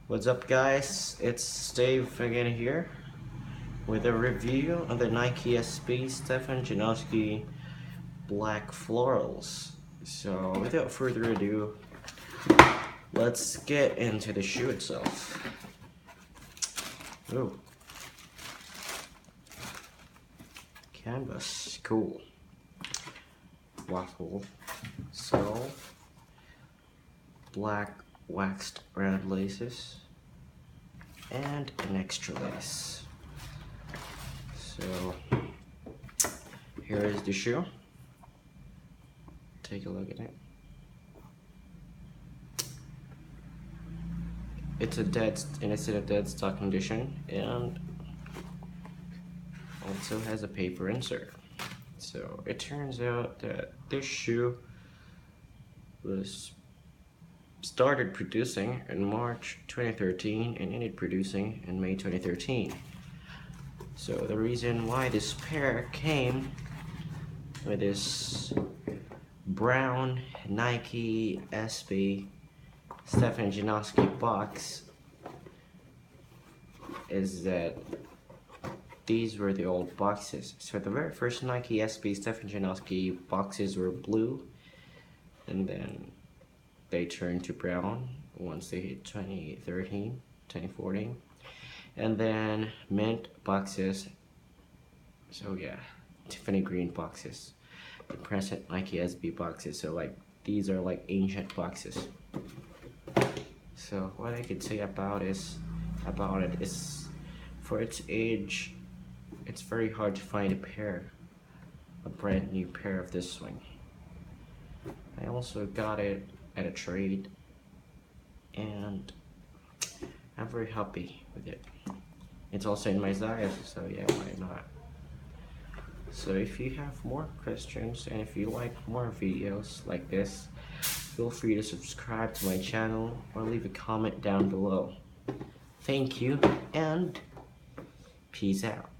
What's up, guys? It's Steve again here with a review of the Nike SB Stefan Janoski Black Florals. So without further ado, let's get into the shoe itself. Ooh. Canvas, cool. Waffle, sole, black waxed round laces, and an extra lace. So here is the shoe. Take a look at it. It's in a dead stock condition, and also has a paper insert. So it turns out that this shoe was started producing in March 2013 and ended producing in May 2013. So the reason why this pair came with this brown Nike SB Stefan Janoski box is that these were the old boxes. So the very first Nike SB Stefan Janoski boxes were blue, and then they turned to brown once they hit 2013, 2014, and then mint boxes. So yeah, Tiffany green boxes, the present Nike SB boxes. So like these are like ancient boxes. So what I could say about it is for its age, it's very hard to find a brand new pair of this swing. I also got it at a trade, and I'm very happy with it. It's also in my size, so yeah, why not? So if you have more questions and if you like more videos like this, feel free to subscribe to my channel or leave a comment down below. Thank you, and peace out.